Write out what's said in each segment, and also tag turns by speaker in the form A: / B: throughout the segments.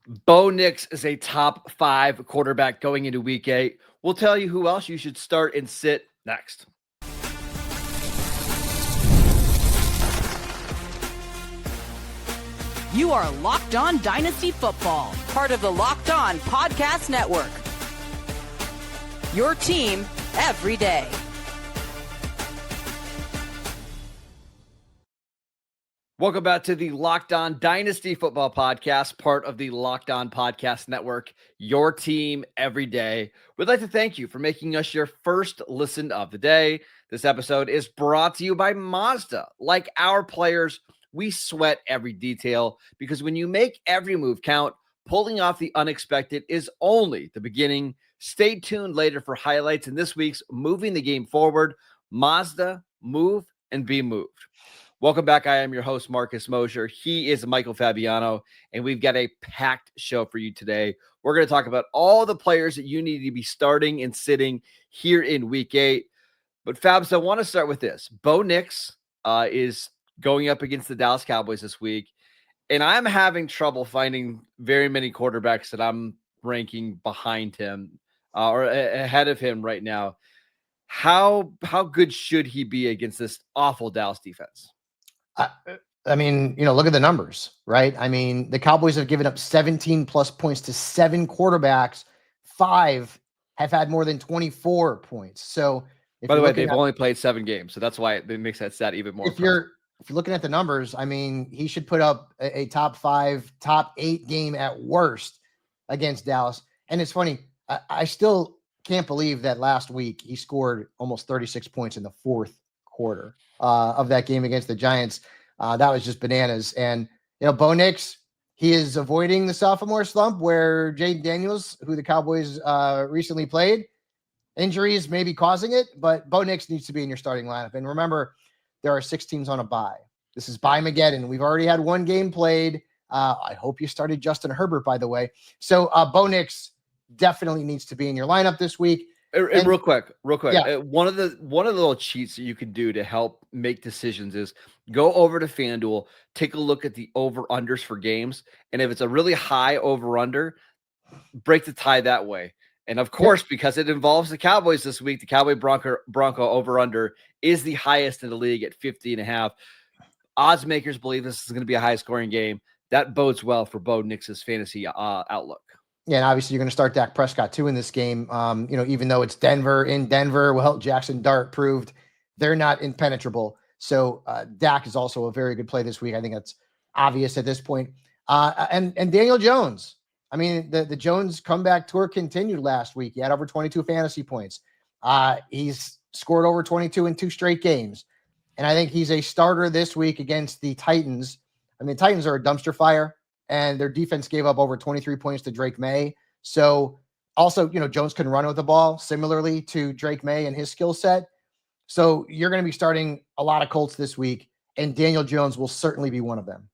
A: Bo Nix is a top 5 quarterback going into week 8. We'll tell you who else you should start and sit next.
B: You are Locked On Dynasty Football, part of the Locked On Podcast Network. Your team every day.
A: Welcome back to the Locked On Dynasty Football Podcast, part of the Locked On Podcast Network, your team every day. We'd like to thank you for making us your first listen of the day. This episode is brought to you by Mazda. Like our players, we sweat every detail because when you make every move count, pulling off the unexpected is only the beginning. Stay tuned later for highlights in this week's Moving the Game Forward. Mazda, move and be moved. Welcome back. I am your host, Marcus Mosher. He is Michael Fabiano, and we've got a packed show for you today. We're going to talk about all the players that you need to be starting and sitting here in week 8. But Fabs, I want to start with this. Bo Nix is going up against the Dallas Cowboys this week, and I'm having trouble finding very many quarterbacks that I'm ranking behind him or ahead of him right now. How good should he be against this awful Dallas defense?
C: I mean, look at the numbers, right? I mean, the Cowboys have given up 17 plus points to 7 quarterbacks. 5 have had more than 24 points. So,
A: by the way, they've only played 7 games, so that's why it makes that stat even more.
C: If you're looking at the numbers, I mean, he should put up a top 5, top 8 game at worst against Dallas. And it's funny, I still can't believe that last week he scored almost 36 points in the fourth quarter of that game against the Giants. That was just bananas. And, Bo Nix, he is avoiding the sophomore slump where Jaden Daniels, who the Cowboys recently played, injuries may be causing it, but Bo Nix needs to be in your starting lineup. And remember, there are 6 teams on a bye. This is Byemageddon. We've already had 1 game played. I hope you started Justin Herbert, by the way. So Bo Nix definitely needs to be in your lineup this week.
A: And real quick.
C: Yeah.
A: One of the little cheats that you can do to help make decisions is go over to FanDuel, take a look at the over-unders for games. And if it's a really high over-under, break the tie that way. And of course, because it involves the Cowboys this week, the Cowboy Bronco over-under is the highest in the league at 50.5. Odds makers believe this is going to be a high-scoring game. That bodes well for Bo Nix's fantasy outlook.
C: Yeah, and obviously you're going to start Dak Prescott too in this game. Even though it's Denver, well, Jackson Dart proved they're not impenetrable. So Dak is also a very good play this week. I think that's obvious at this point. And Daniel Jones. I mean, the Jones comeback tour continued last week. He had over 22 fantasy points. He's scored over 22 in 2 straight games. And I think he's a starter this week against the Titans. I mean, Titans are a dumpster fire, and their defense gave up over 23 points to Drake May. So also, Jones can run with the ball similarly to Drake May and his skill set. So you're going to be starting a lot of Colts this week, and Daniel Jones will certainly be one of them.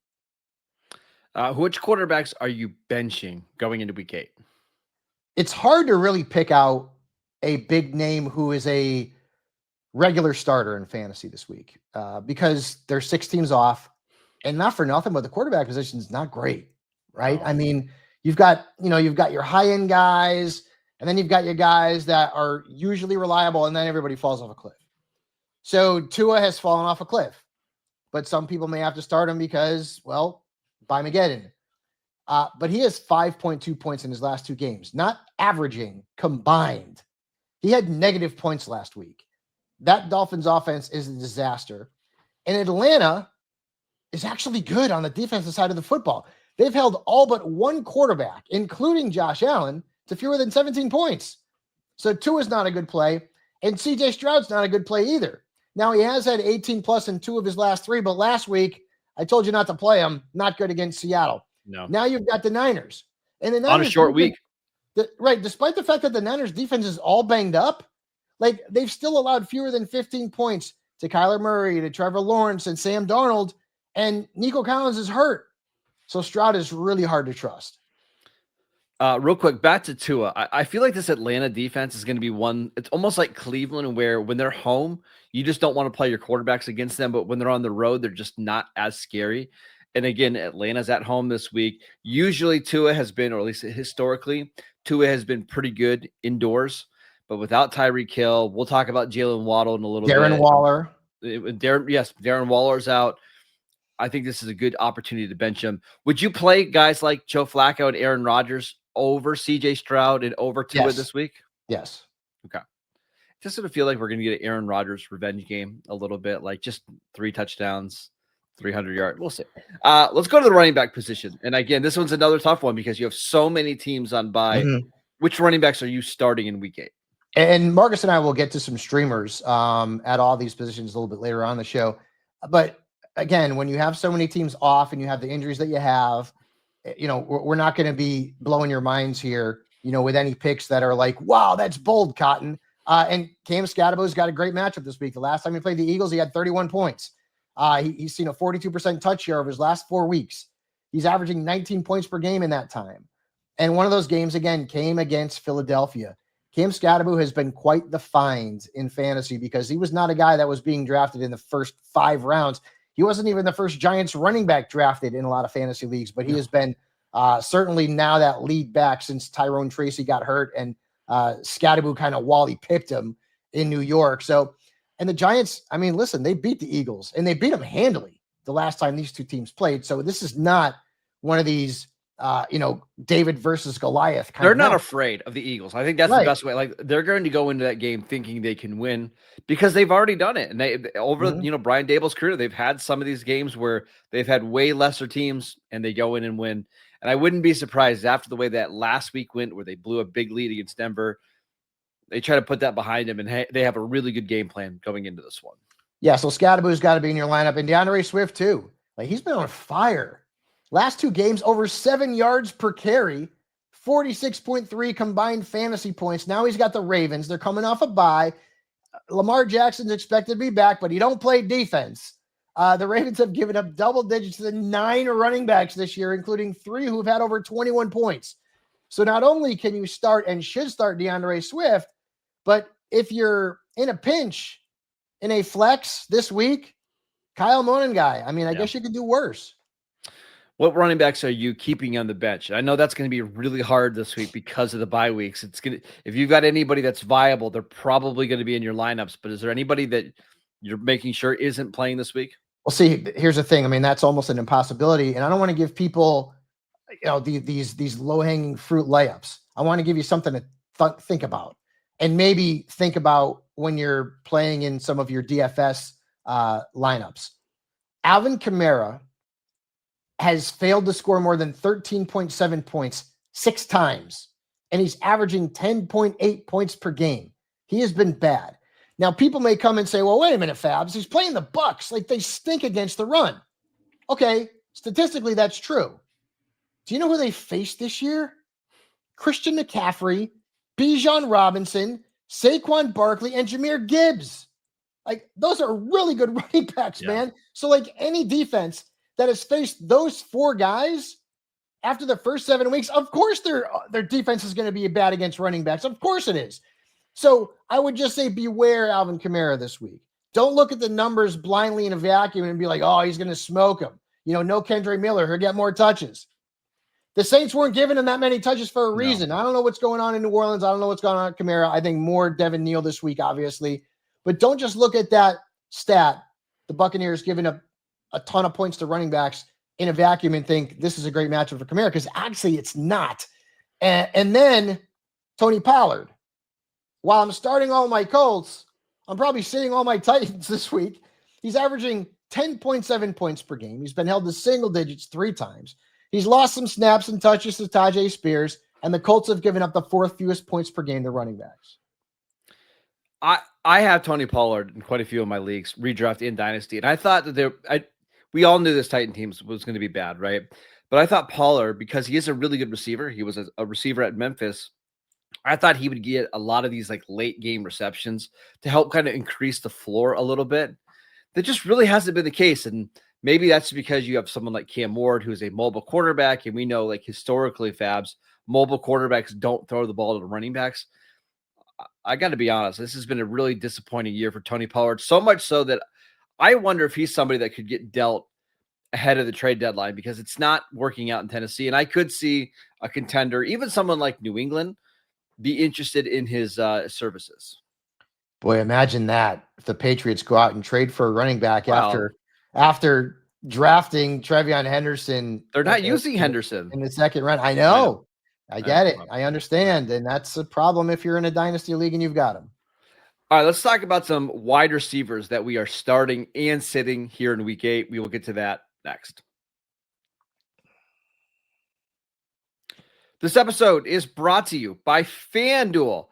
A: Which quarterbacks are you benching going into week 8?
C: It's hard to really pick out a big name who is a regular starter in fantasy this week because there's 6 teams off, and not for nothing, but the quarterback position is not great, right? I mean, you've got your high-end guys, and then you've got your guys that are usually reliable, and then everybody falls off a cliff. So Tua has fallen off a cliff, but some people may have to start him because, well, Byemageddon. But he has 5.2 points in his last 2 games, not averaging, combined. He had negative points last week. That Dolphins offense is a disaster. And Atlanta is actually good on the defensive side of the football. They've held all but 1 quarterback, including Josh Allen, to fewer than 17 points. So Tua is not a good play, and CJ Stroud's not a good play either. Now, he has had 18 plus in 2 of his last 3, but last week, I told you not to play him. Not good against Seattle.
A: No.
C: Now you've got the Niners. And the Niners
A: on a short week.
C: Right. Despite the fact that the Niners defense is all banged up, like they've still allowed fewer than 15 points to Kyler Murray, to Trevor Lawrence, and Sam Darnold, and Nico Collins is hurt. So Stroud is really hard to trust.
A: Real quick, back to Tua. I feel like this Atlanta defense is going to be one. It's almost like Cleveland, where when they're home, you just don't want to play your quarterbacks against them. But when they're on the road, they're just not as scary. And again, Atlanta's at home this week. Usually Tua has been, or at least historically, Tua has been pretty good indoors. But without Tyreek Hill, we'll talk about Jalen Waddle in a little
C: Darren
A: bit.
C: Waller.
A: Darren Waller's out. I think this is a good opportunity to bench him. Would you play guys like Joe Flacco and Aaron Rodgers over CJ Stroud and over Tua this week?
C: Yes.
A: Okay. Just sort of feel like we're going to get an Aaron Rodgers revenge game a little bit, like just 3 touchdowns, 300 yards. We'll see. Let's go to the running back position. And again, this one's another tough one because you have so many teams on bye. Which running backs are you starting in week 8?
C: And Marcus and I will get to some streamers at all these positions a little bit later on the show. But again, when you have so many teams off and you have the injuries that you have, we're not going to be blowing your minds here, with any picks that are like, wow, that's bold, Cotton. And Cam Scadaboo's got a great matchup this week. The last time he played the Eagles, he had 31 points. He's seen a 42% touch share over his last 4 weeks. He's averaging 19 points per game in that time. And one of those games, again, came against Philadelphia. Cam Scadaboo has been quite the find in fantasy because he was not a guy that was being drafted in the first 5 rounds. He wasn't even the first Giants running back drafted in a lot of fantasy leagues, but he has been certainly now that lead back since Tyrone Tracy got hurt and Scadaboo kind of Wally pipped him in New York. So, and the Giants, I mean, listen, they beat the Eagles and they beat them handily the last time these two teams played. So this is not one of these, David versus Goliath.
A: They're not afraid of the Eagles. I think that's the best way. Like they're going to go into that game thinking they can win because they've already done it. And they over, Brian Dable's career, they've had some of these games where they've had way lesser teams and they go in and win. And I wouldn't be surprised after the way that last week went, where they blew a big lead against Denver. They try to put that behind them, and they have a really good game plan going into this one.
C: Yeah, so Scadaboo's got to be in your lineup, and DeAndre Swift too. Like he's been on fire. Last 2 games, over 7 yards per carry, 46.3 combined fantasy points. Now he's got the Ravens. They're coming off a bye. Lamar Jackson's expected to be back, but he don't play defense. The Ravens have given up double digits to the 9 running backs this year, including 3 who've had over 21 points. So not only can you start and should start DeAndre Swift, but if you're in a pinch in a flex this week, Kyle Monangai, I guess you could do worse.
A: What running backs are you keeping on the bench? I know that's going to be really hard this week because of the bye weeks. If you've got anybody that's viable, they're probably going to be in your lineups. But is there anybody that you're making sure isn't playing this week?
C: Well, see, here's the thing. That's almost an impossibility, and I don't want to give people, these low-hanging fruit layups. I want to give you something to think about, and maybe think about when you're playing in some of your DFS lineups. Alvin Kamara has failed to score more than 13.7 points 6 times, and he's averaging 10.8 points per game. He has been bad. Now, people may come and say, well, wait a minute, Fabs, he's playing the Bucs. Like, they stink against the run. Okay, statistically, that's true. Do you know who they faced this year? Christian McCaffrey, Bijan Robinson, Saquon Barkley, and Jahmyr Gibbs. Like, those are really good running backs, man. So, like, any defense that has faced those 4 guys after the first 7 weeks, of course their defense is going to be bad against running backs. Of course it is. So I would just say beware Alvin Kamara this week. Don't look at the numbers blindly in a vacuum and be like, oh, he's going to smoke him. No Kendre Miller. He'll get more touches. The Saints weren't giving him that many touches for a reason. No. I don't know what's going on in New Orleans. I don't know what's going on at Kamara. I think more Devin Neal this week, obviously. But don't just look at that stat, the Buccaneers giving up a ton of points to running backs in a vacuum and think this is a great matchup for Kamara, because actually it's not. And then Tony Pollard. While I'm starting all my Colts, I'm probably sitting all my Titans this week. He's averaging 10.7 points per game. He's been held to single digits 3 times. He's lost some snaps and touches to Tajay Spears, and the Colts have given up the 4th fewest points per game to running backs.
A: I have Tony Pollard in quite a few of my leagues, redraft in Dynasty, and I thought that we all knew this Titan team was going to be bad, right? But I thought Pollard, because he is a really good receiver, he was a receiver at Memphis, I thought he would get a lot of these like late game receptions to help kind of increase the floor a little bit. That just really hasn't been the case. And maybe that's because you have someone like Cam Ward, who's a mobile quarterback. And we know, like, historically, Fabs, mobile quarterbacks don't throw the ball to the running backs. I got to be honest, this has been a really disappointing year for Tony Pollard. So much so that I wonder if he's somebody that could get dealt ahead of the trade deadline because it's not working out in Tennessee. And I could see a contender, even someone like New England, be interested in his services.
C: Boy, imagine that if the Patriots go out and trade for a running back
A: Well,
C: after drafting Trevion Henderson.
A: They're not using Henderson
C: in the second round. I know. I get it. I understand. And that's a problem if you're in a dynasty league and you've got him.
A: All right, let's talk about some wide receivers that we are starting and sitting here in week 8. We will get to that next. This episode is brought to you by FanDuel.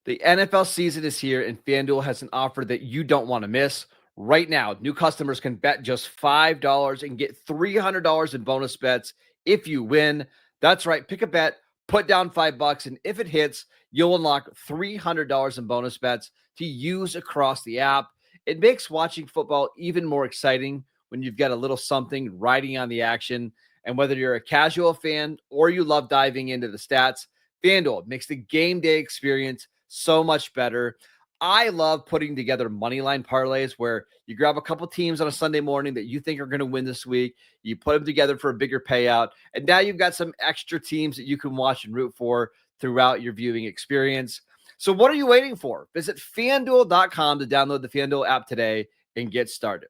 A: The NFL season is here, and FanDuel has an offer that you don't want to miss. Right now, new customers can bet just $5 and get $300 in bonus bets if you win. That's right. Pick a bet, put down $5, and if it hits, you'll unlock $300 in bonus bets to use across the app. It makes watching football even more exciting when you've got a little something riding on the action. And whether you're a casual fan or you love diving into the stats, FanDuel makes the game day experience so much better. I love putting together moneyline parlays where you grab a couple teams on a Sunday morning that you think are going to win this week. You put them together for a bigger payout. And now you've got some extra teams that you can watch and root for throughout your viewing experience. So what are you waiting for? Visit FanDuel.com to download the FanDuel app today and get started.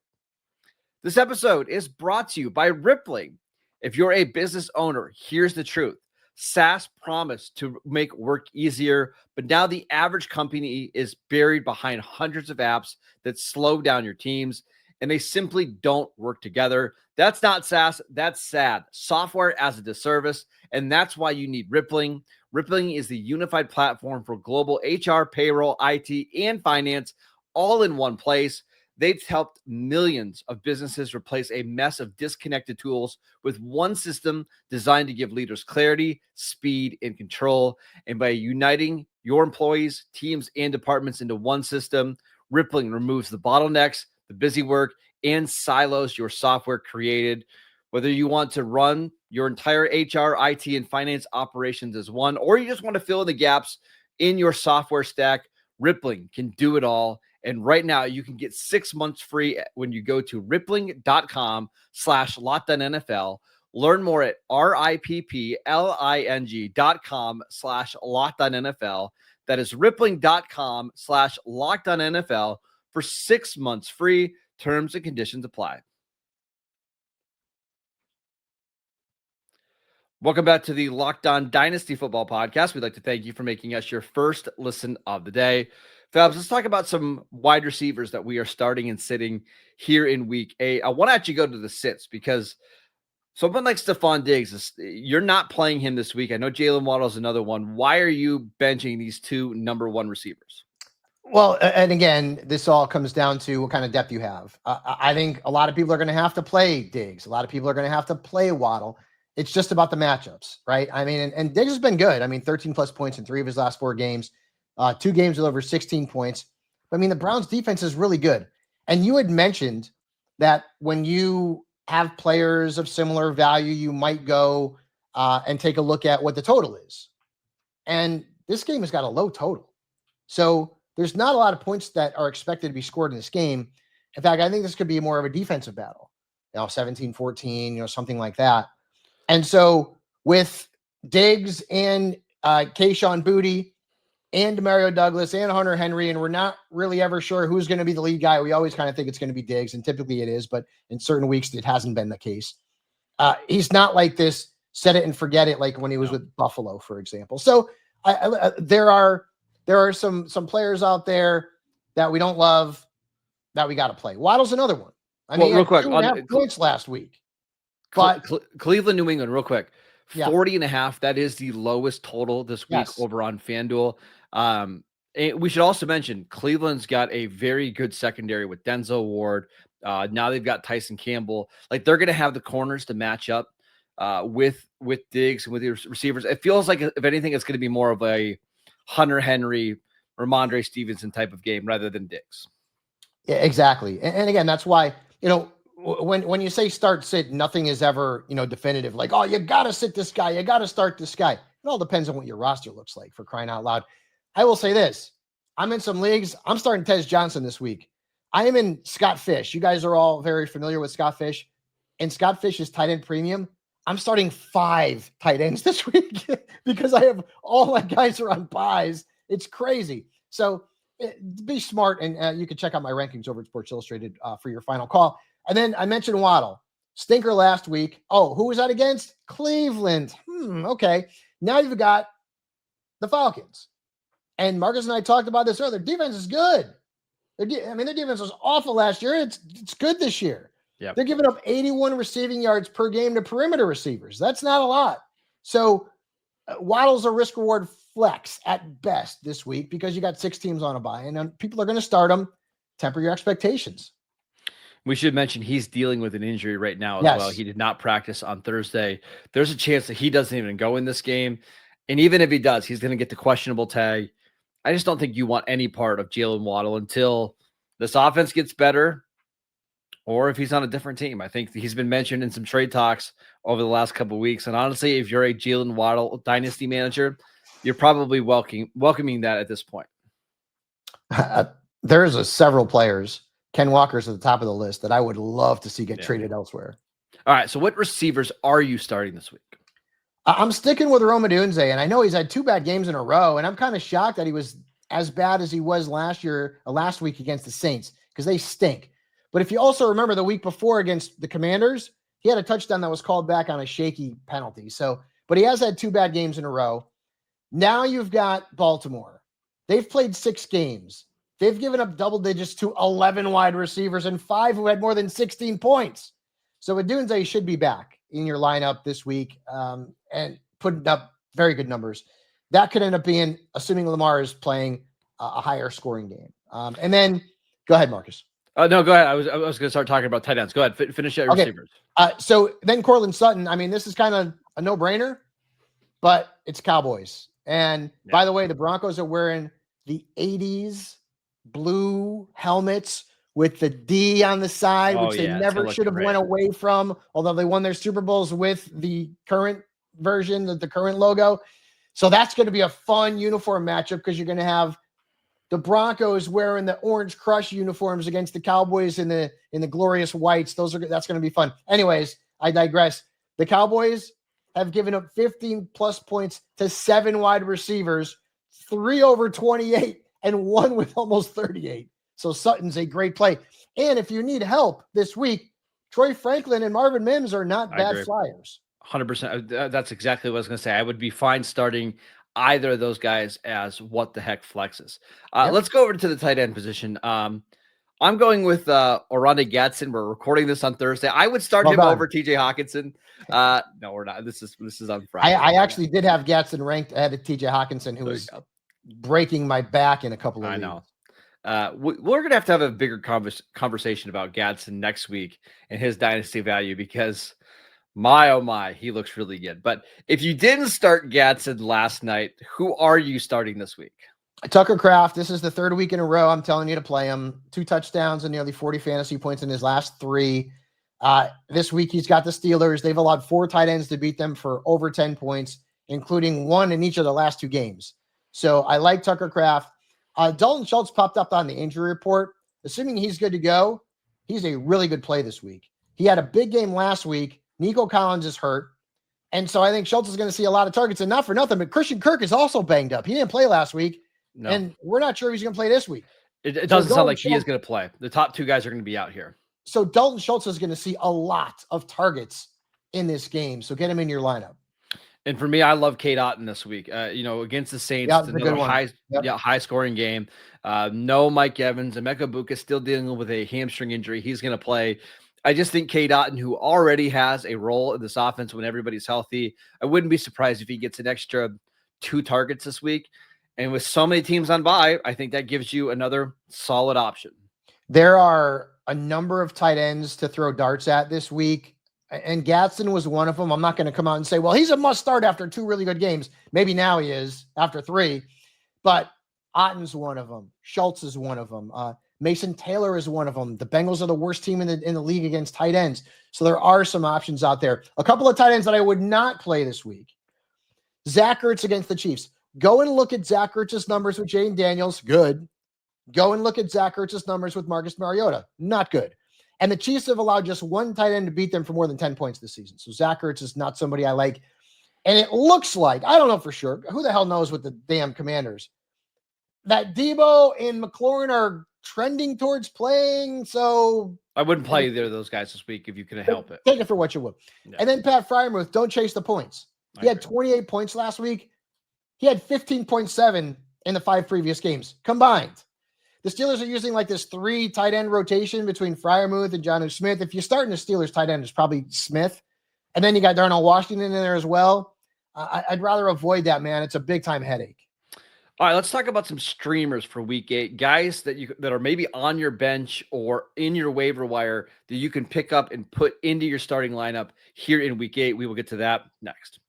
A: This episode is brought to you by Rippling. If you're a business owner, here's the truth. SaaS promised to make work easier, but now the average company is buried behind hundreds of apps that slow down your teams, and they simply don't work together. That's not SaaS. That's sad. Software as a disservice, and that's why you need Rippling. Rippling is the unified platform for global HR, payroll, IT, and finance all in one place. They've helped millions of businesses replace a mess of disconnected tools with one system designed to give leaders clarity, speed, and control. And by uniting your employees, teams, and departments into one system, Rippling removes the bottlenecks, the busy work, and silos your software created. Whether you want to run your entire HR, IT, and finance operations as one, or you just want to fill in the gaps in your software stack, Rippling can do it all. And right now you can get 6 months free when you go to rippling.com/LockedOnNFL. Learn more at rippling.com/LockedOnNFL. That is rippling.com/LockedOnNFL for 6 months free. Terms and conditions apply. Welcome back to the Locked On Dynasty Football Podcast. We'd like to thank you for making us your first listen of the day. Fabs, let's talk about some wide receivers that we are starting and sitting here in week 8. I want to actually go to the sits because someone like Stephon Diggs, you're not playing him this week. I know Jalen Waddle is another one. Why are you benching these two number one receivers?
C: Well, and again, this all comes down to what kind of depth you have. I think a lot of people are going to have to play Diggs. A lot of people are going to have to play Waddle. It's just about the matchups, right? I mean, and Diggs has been good. I mean, 13 plus points in 3 of his last 4 games. 2 games with over 16 points. I mean, the Browns defense is really good. And you had mentioned that when you have players of similar value, you might go and take a look at what the total is. And this game has got a low total. So there's not a lot of points that are expected to be scored in this game. In fact, I think this could be more of a defensive battle, 17-14, something like that. And so with Diggs and Kayshon Boutte and Romeo Doubs and Hunter Henry, and we're not really ever sure who's going to be the lead guy. We always kind of think it's going to be Diggs, and typically it is, but in certain weeks it hasn't been the case. He's not like this set it and forget it like when he was with Buffalo, for example. So there are some players out there that we don't love that we got to play. Waddle's another one. I mean,
A: real quick,
C: 2.5 points last week. But
A: Cleveland, New England, real quick.
C: Yeah.
A: 40.5. That is the lowest total this week over on FanDuel. And we should also mention Cleveland's got a very good secondary with Denzel Ward. Now they've got Tyson Campbell. Like they're going to have the corners to match up with Diggs and with the receivers. It feels like if anything, it's going to be more of a Hunter Henry, Ramondre Stevenson type of game rather than Diggs.
C: Yeah, exactly. And again, that's why when you say start sit, nothing is ever, definitive. Like, oh, you got to sit this guy. You got to start this guy. It all depends on what your roster looks like, for crying out loud. I will say this. I'm in some leagues. I'm starting Tez Johnson this week. I am in Scott Fish. You guys are all very familiar with Scott Fish. and Scott Fish's tight end premium, I'm starting 5 tight ends this week because I have all my guys are on buys. It's crazy. So be smart, and you can check out my rankings over at Sports Illustrated for your final call. And then I mentioned Waddle. Stinker last week. Oh, who was that against? Cleveland. Okay. Now you've got the Falcons. And Marcus and I talked about this earlier. Their defense is good. Their defense was awful last year. It's good this year.
A: Yep.
C: They're giving up 81 receiving yards per game to perimeter receivers. That's not a lot. So Waddle's a risk-reward flex at best this week because you got 6 teams on a bye, and people are going to start him. Temper your expectations.
A: We should mention he's dealing with an injury right now as well. He did not practice on Thursday. There's a chance that he doesn't even go in this game. And even if he does, he's going to get the questionable tag. I just don't think you want any part of Jalen Waddle until this offense gets better or if he's on a different team. I think he's been mentioned in some trade talks over the last couple of weeks. And honestly, if you're a Jalen Waddle dynasty manager, you're probably welcoming that at this point.
C: There's several players. Ken Walker's at the top of the list that I would love to see get traded elsewhere.
A: All right. So what receivers are you starting this week?
C: I'm sticking with Romeo Doubs, and I know he's had 2 bad games in a row, and I'm kind of shocked that he was as bad as he was last week against the Saints because they stink. But if you also remember the week before against the Commanders, he had a touchdown that was called back on a shaky penalty. But he has had 2 bad games in a row. Now you've got Baltimore. They've played 6 games. They've given up double digits to 11 wide receivers and 5 who had more than 16 points. So Odunze should be back in your lineup this week and putting up very good numbers. That could end up being, assuming Lamar is playing a higher scoring game. And then go ahead, Marcus.
A: No, go ahead. I was going to start talking about tight ends. Go ahead. Finish at receivers.
C: So then Cortland Sutton. I mean, this is kind of a no-brainer, but it's Cowboys. And by the way, the Broncos are wearing the 80s blue helmets with the D on the side, which they never should have went away from, although they won their Super Bowls with the current version, the current logo. So that's going to be a fun uniform matchup because you're going to have the Broncos wearing the Orange Crush uniforms against the Cowboys in the glorious whites. That's going to be fun. Anyways, I digress. The Cowboys have given up 15 plus points to 7 wide receivers, 3 over 28 and 1 with almost 38. So Sutton's a great play. And if you need help this week, Troy Franklin and Marvin Mims are not bad flyers.
A: 100%. That's exactly what I was going to say. I would be fine starting either of those guys as what the heck flexes. Let's go over to the tight end position. I'm going with Oronde Gadsden. We're recording this on Thursday. I would start him over TJ Hawkinson. No, we're not. This is on Friday.
C: I actually did have Gadsden ranked ahead of TJ Hawkinson, who was breaking my back in a couple of weeks.
A: I know. We're going to have a bigger conversation about Gadsden next week and his dynasty value because my, oh my, he looks really good. But if you didn't start Gadsden last night, who are you starting this week?
C: Tucker Kraft. This is the 3rd week in a row I'm telling you to play him. 2 touchdowns and nearly 40 fantasy points in his last 3. This week he's got the Steelers. They've allowed 4 tight ends to beat them for over 10 points, including 1 in each of the last 2 games. So I like Tucker Kraft. Dalton Schultz popped up on the injury report. Assuming he's good to go, he's a really good play this week. He had a big game last week. Nico Collins is hurt. And so I think Schultz is going to see a lot of targets. And not for nothing, but Christian Kirk is also banged up. He didn't play last week. No. And we're not sure he's going to play this week.
A: It doesn't sound like he is going to play. The top 2 guys are going to be out here.
C: So Dalton Schultz is going to see a lot of targets in this game. So get him in your lineup.
A: And for me, I love Cade Otton this week. Against the Saints, it's another high scoring game. No Mike Evans. Emeka Buka is still dealing with a hamstring injury. He's going to play. I just think Cade Otton, who already has a role in this offense when everybody's healthy, I wouldn't be surprised if he gets an extra 2 targets this week. And with so many teams on bye, I think that gives you another solid option.
C: There are a number of tight ends to throw darts at this week. And Gadsden was one of them. I'm not going to come out and say, well, he's a must start after 2 really good games. Maybe now he is after 3. But Otton's one of them. Schultz is one of them. Mason Taylor is one of them. The Bengals are the worst team in the league against tight ends. So there are some options out there. A couple of tight ends that I would not play this week. Zach Ertz against the Chiefs. Go and look at Zach Ertz's numbers with Jaden Daniels. Good. Go and look at Zach Ertz's numbers with Marcus Mariota. Not good. And the Chiefs have allowed just one tight end to beat them for more than 10 points this season. So Zach Ertz is not somebody I like. And it looks like, I don't know for sure, who the hell knows with the damn Commanders, that Debo and McLaurin are trending towards playing. So
A: I wouldn't play either of those guys this week if you can help it.
C: Take it for what you will. Yeah. And then Pat Freiermuth, don't chase the points. He had 28 points last week. He had 15.7 in the 5 previous games combined. The Steelers are using like this 3 tight end rotation between Freiermuth and Jonnu Smith. If you're starting the Steelers tight end, it's probably Smith. And then you got Darnell Washington in there as well. I'd rather avoid that, man. It's a big time headache.
A: All right, let's talk about some streamers for week 8. Guys that are maybe on your bench or in your waiver wire that you can pick up and put into your starting lineup here in week 8. We will get to that next.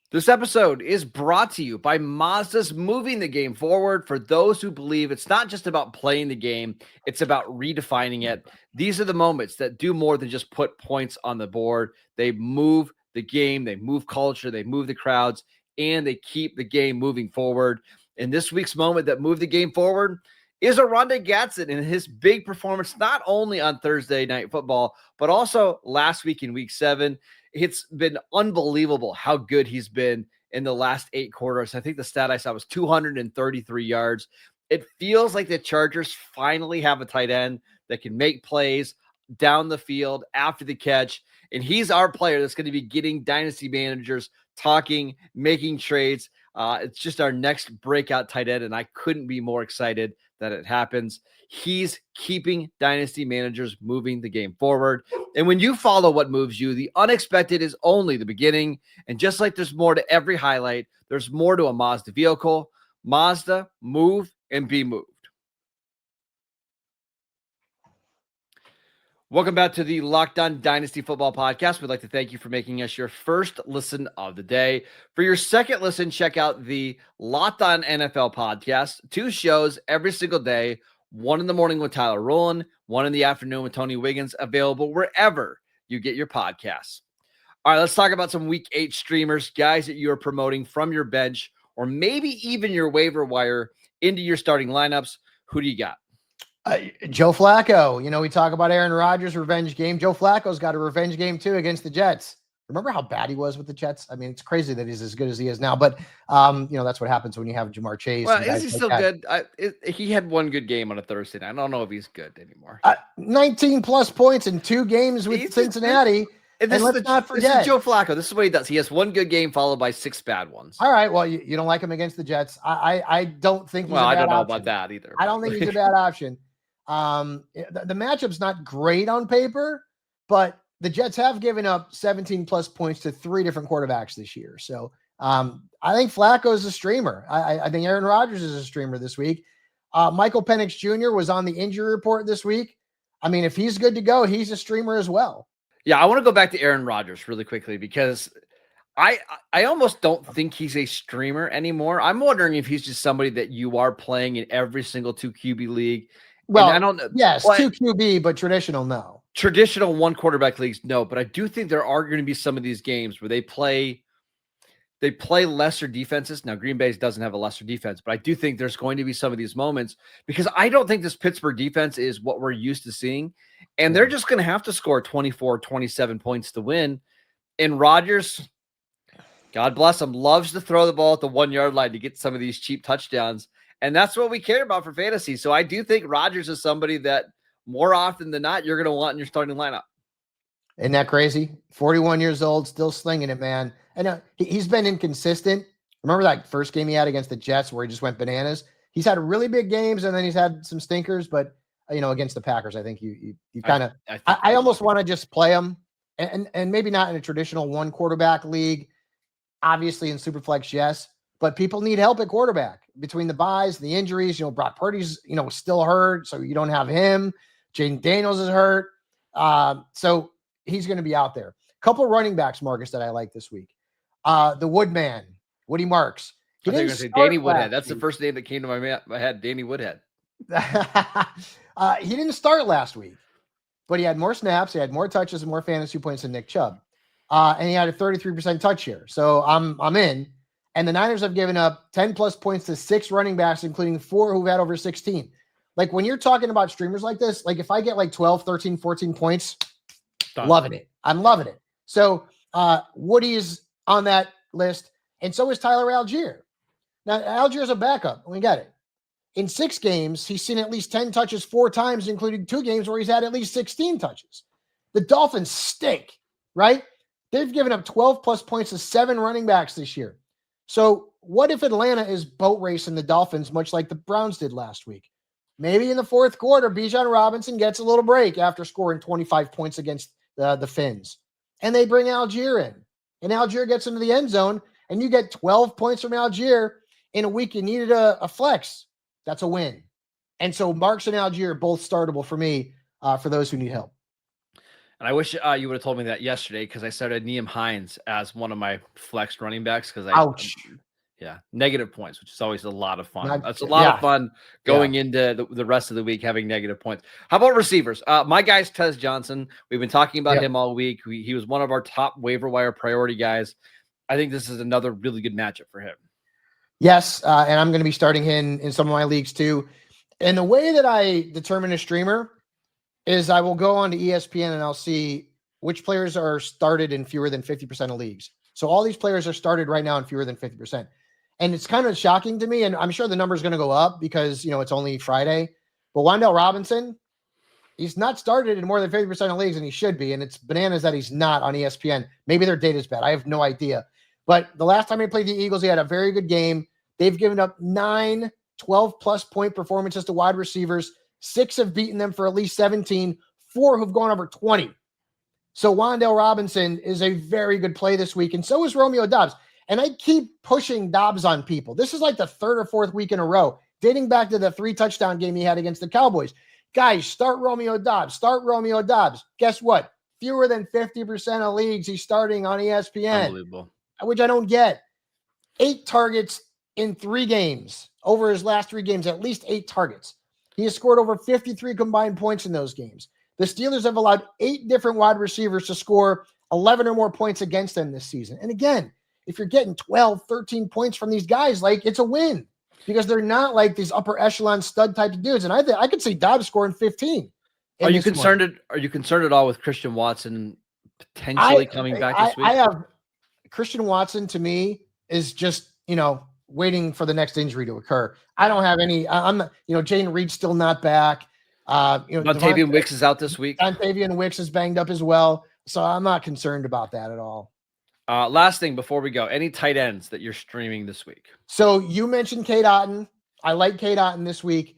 A: This episode is brought to you by Mazda's moving the game forward for those who believe it's not just about playing the game, it's about redefining it. These are the moments that do more than just put points on the board. They move the game, they move culture, they move the crowds, and they keep the game moving forward. And this week's moment that moved the game forward is Oronde Gadsden in his big performance, not only on Thursday Night Football, but also last week in week 7. It's been unbelievable how good he's been in the last 8 quarters. I think the stat I saw was 233 yards. It feels like the Chargers finally have a tight end that can make plays down the field after the catch. And he's our player that's going to be getting dynasty managers talking, making trades. It's just our next breakout tight end, and I couldn't be more excited that it happens. He's keeping dynasty managers moving the game forward. And when you follow what moves you, the unexpected is only the beginning. And just like there's more to every highlight, there's more to a Mazda vehicle. Mazda, move and be moved. Welcome back to the Locked On Dynasty Football Podcast. We'd like to thank you for making us your first listen of the day. For your second listen, check out the Locked On NFL Podcast. 2 shows every single day. 1 in the morning with Tyler Rowland, 1 in the afternoon with Tony Wiggins, available wherever you get your podcasts. All right, let's talk about some week 8 streamers, guys that you are promoting from your bench or maybe even your waiver wire into your starting lineups. Who do you got?
C: Joe Flacco. You know, we talk about Aaron Rodgers' revenge game. Joe Flacco's got a revenge game too against the Jets. Remember how bad he was with the Jets? I mean, it's crazy that he's as good as he is now, but you know, that's what happens when you have Jamar Chase.
A: Well, is he still good? He had 1 good game on a Thursday night. I don't know if he's good anymore.
C: 19 plus points in 2 games with Cincinnati. And let's not forget,
A: this is Joe Flacco. This is what he does. He has 1 good game followed by 6 bad ones.
C: All right. Well, you don't like him against the Jets. I don't think he's
A: I don't know about that either.
C: I don't think he's a bad option. The matchup's not great on paper, but the Jets have given up 17 plus points to 3 different quarterbacks this year. So I think Flacco is a streamer. I think Aaron Rodgers is a streamer this week. Michael Penix Jr. was on the injury report this week. I mean, if he's good to go, he's a streamer as well.
A: Yeah, I want to go back to Aaron Rodgers really quickly because I almost don't think he's a streamer anymore. I'm wondering if he's just somebody that you are playing in every single 2 QB league.
C: Well,
A: I don't know.
C: Yes, 2 QB, but traditional, no.
A: Traditional 1 quarterback leagues, no. But I do think there are going to be some of these games where they play lesser defenses. Now, Green Bay doesn't have a lesser defense, but I do think there's going to be some of these moments because I don't think this Pittsburgh defense is what we're used to seeing. And they're just going to have to score 24, 27 points to win. And Rodgers, God bless him, loves to throw the ball at the 1-yard line to get some of these cheap touchdowns. And that's what we care about for fantasy. So I do think Rodgers is somebody that more often than not, you're going to want in your starting lineup.
C: Isn't that crazy? 41 years old, still slinging it, man. And he's been inconsistent. Remember that first game he had against the Jets where he just went bananas? He's had really big games and then he's had some stinkers, but against the Packers, I think you kind of, I almost want to just play him and maybe not in a traditional 1 quarterback league, obviously in Superflex, yes, but people need help at quarterback between the buys, the injuries. Brock Purdy's, still hurt, so you don't have him. Jaden Daniels is hurt. So he's going to be out there. Couple running backs, Marcus, that I like this week. The Woodman, Woody Marks.
A: I think you're going to say Danny Woodhead. That's the first name that came to my head, Danny Woodhead.
C: He didn't start last week, but he had more snaps, he had more touches and more fantasy points than Nick Chubb. And he had a 33% touch share. So I'm in. And the Niners have given up 10 plus points to 6 running backs, including 4 who've had over 16. Like when you're talking about streamers like this, like if I get like 12, 13, 14 points, loving it. I'm loving it. So Woody is on that list, and so is Tyler Algier. Now, Algier's a backup. We got it. In 6 games, he's seen at least 10 touches 4 times, including 2 games where he's had at least 16 touches. The Dolphins stink, right? They've given up 12 plus points to 7 running backs this year. So what if Atlanta is boat racing the Dolphins, much like the Browns did last week? Maybe in the fourth quarter, Bijan Robinson gets a little break after scoring 25 points against the Finns. And they bring Algier in. And Algier gets into the end zone, and you get 12 points from Algier in a week you needed a flex. That's a win. And so Marks and Algier are both startable for me for those who need help.
A: And I wish you would have told me that yesterday, because I started Nyheim Hines as one of my flexed running backs.
C: Ouch.
A: Yeah, negative points, which is always a lot of fun. That's a
C: Yeah.
A: lot of fun going into the rest of the week having negative points. How about receivers? My guy's Tez Johnson. We've been talking about him all week. He was one of our top waiver wire priority guys. I think this is another really good matchup for him.
C: Yes, and I'm going to be starting him in some of my leagues too. And the way that I determine a streamer is I will go on to ESPN and I'll see which players are started in fewer than 50% of leagues. So all these players are started right now in fewer than 50%. And it's kind of shocking to me, and I'm sure the number is going to go up because, it's only Friday. But Wan'Dale Robinson, he's not started in more than 50% of leagues, and he should be. And it's bananas that he's not on ESPN. Maybe their data's bad. I have no idea. But the last time he played the Eagles, he had a very good game. They've given up 9 12-plus point performances to wide receivers. 6 have beaten them for at least 17. 4 who've gone over 20. So Wan'Dale Robinson is a very good play this week, and so is Romeo Doubs. And I keep pushing Doubs on people. This is like the 3rd or 4th week in a row, dating back to the 3-touchdown game he had against the Cowboys. Guys, start Romeo Doubs. Start Romeo Doubs. Guess what? Fewer than 50% of leagues he's starting on ESPN.
A: Unbelievable.
C: Which I don't get. 8 targets in 3 games. Over his last 3 games, at least 8 targets. He has scored over 53 combined points in those games. The Steelers have allowed 8 different wide receivers to score 11 or more points against them this season. And again, if you're getting 12, 13 points from these guys, like, it's a win because they're not like these upper echelon stud type of dudes. And I could see Dobbs scoring 15.
A: Are you concerned at all with Christian Watson potentially coming back this week?
C: I have Christian Watson, to me, is just, waiting for the next injury to occur. I don't have any, Jaden Reed's still not back.
A: Dontavian Wicks is out this week.
C: Dontavian Wicks is banged up as well. So I'm not concerned about that at all.
A: Last thing before we go, any tight ends that you're streaming this week?
C: So you mentioned Cade Otton. I like Cade Otton this week.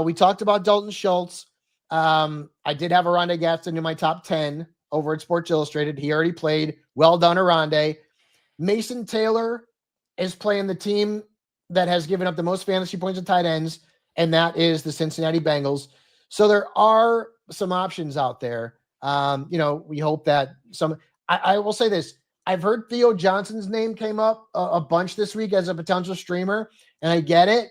C: We talked about Dalton Schultz. I did have Arondé Gadsden in my top 10 over at Sports Illustrated. He already played. Well done, Arondé. Mason Taylor is playing the team that has given up the most fantasy points at tight ends, and that is the Cincinnati Bengals. So there are some options out there. We hope that I will say this. I've heard Theo Johnson's name came up a bunch this week as a potential streamer, and I get it.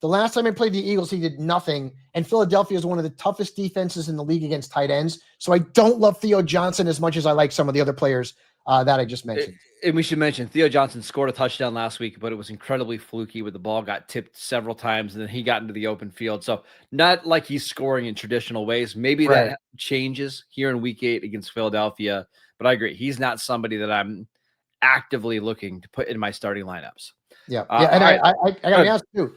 C: The last time I played the Eagles, he did nothing, and Philadelphia is one of the toughest defenses in the league against tight ends. So I don't love Theo Johnson as much as I like some of the other players that I just mentioned.
A: And we should mention Theo Johnson scored a touchdown last week, but it was incredibly fluky where the ball got tipped several times and then he got into the open field. So not like he's scoring in traditional ways. Maybe that changes here in week 8 against Philadelphia, but I agree. He's not somebody that I'm actively looking to put in my starting lineups.
C: Yeah. And I got to be honest too.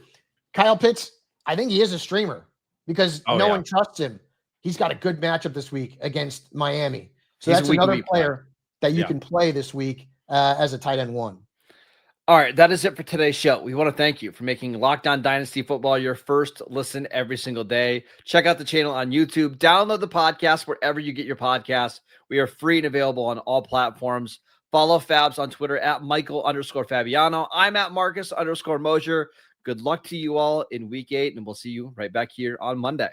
C: Kyle Pitts, I think he is a streamer because no one trusts him. He's got a good matchup this week against Miami. So that's another player that you can play this week as a tight end 1.
A: All right, that is it for today's show. We want to thank you for making Locked On Dynasty Football your first listen every single day. Check out the channel on YouTube. Download the podcast wherever you get your podcasts. We are free and available on all platforms. Follow Fabs on Twitter at Michael_Fabiano. I'm at Marcus_Mosher. Good luck to you all in week 8, and we'll see you right back here on Monday.